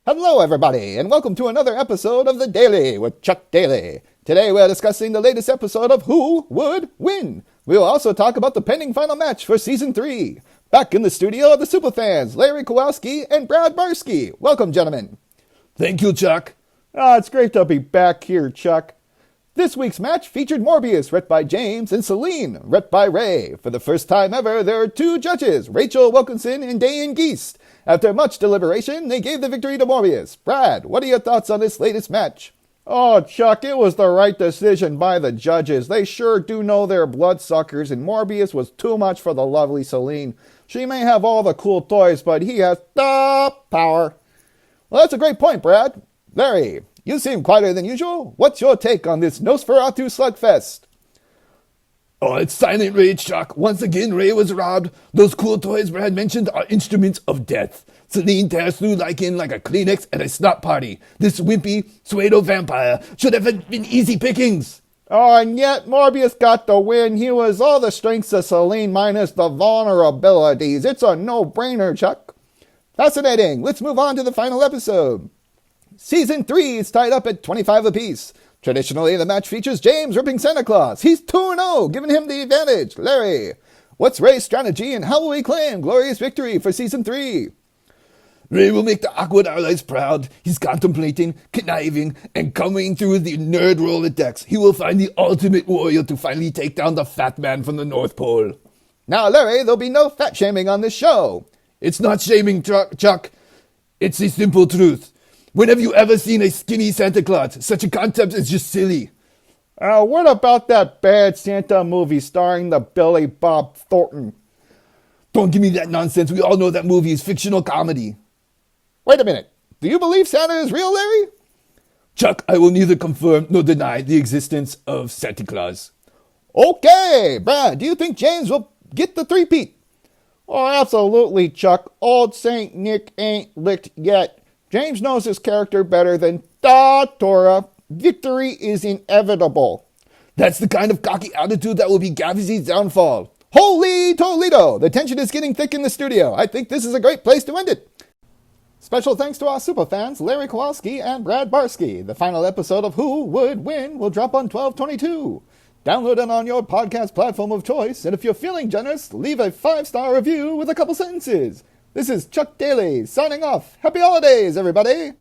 Hello, everybody, and welcome to another episode of The Daily with Chuck Daly. Today we're discussing the latest episode of Who Would Win. We'll also talk about the pending final match for Season 3. Back in the studio are the Superfans, Larry Kowalski and Brad Barsky. Welcome, gentlemen. Thank you, Chuck. It's great to be back here, Chuck. This week's match featured Morbius, rep by James, and Celine, rep by Ray. For the first time ever, there are two judges, Rachel Wilkinson and Dayan Geist. After much deliberation, they gave the victory to Morbius. Brad, what are your thoughts on this latest match? Oh, Chuck, it was the right decision by the judges. They sure do know their bloodsuckers, and Morbius was too much for the lovely Celine. She may have all the cool toys, but he has the power. Well, that's a great point, Brad. Larry, you seem quieter than usual. What's your take on this Nosferatu slugfest? Oh, it's silent rage, Chuck. Once again, Ray was robbed. Those cool toys Brad mentioned are instruments of death. Celine tears through Lycan like a Kleenex at a snot party. This wimpy, pseudo vampire should have been easy pickings. Oh, and yet Morbius got the win. He was all the strengths of Celine minus the vulnerabilities. It's a no-brainer, Chuck. Fascinating. Let's move on to the final episode. Season 3 is tied up at 25 apiece. Traditionally, the match features James ripping Santa Claus. He's 2-0, giving him the advantage. Larry, what's Ray's strategy and how will he claim glorious victory for Season 3? Ray will make the awkward allies proud. He's contemplating, conniving, and coming through the nerd Rolodex. He will find the ultimate warrior to finally take down the fat man from the North Pole. Now, Larry, there'll be no fat shaming on this show. It's not shaming, Chuck. It's a simple truth. When have you ever seen a skinny Santa Claus? Such a concept is just silly. What about that bad Santa movie starring the Billy Bob Thornton? Don't give me that nonsense. We all know that movie is fictional comedy. Wait a minute. Do you believe Santa is real, Larry? Chuck, I will neither confirm nor deny the existence of Santa Claus. Okay. Brad, do you think James will get the three-peat? Oh, absolutely, Chuck. Old Saint Nick ain't licked yet. James knows his character better than Tora. Victory is inevitable. That's the kind of cocky attitude that will be Gavzy's downfall. Holy Toledo! The tension is getting thick in the studio. I think this is a great place to end it. Special thanks to our superfans, Larry Kowalski and Brad Barsky. The final episode of Who Would Win will drop on 12/22. Download it on your podcast platform of choice, and if you're feeling generous, leave a 5-star review with a couple sentences. This is Chuck Daly, signing off. Happy holidays, everybody!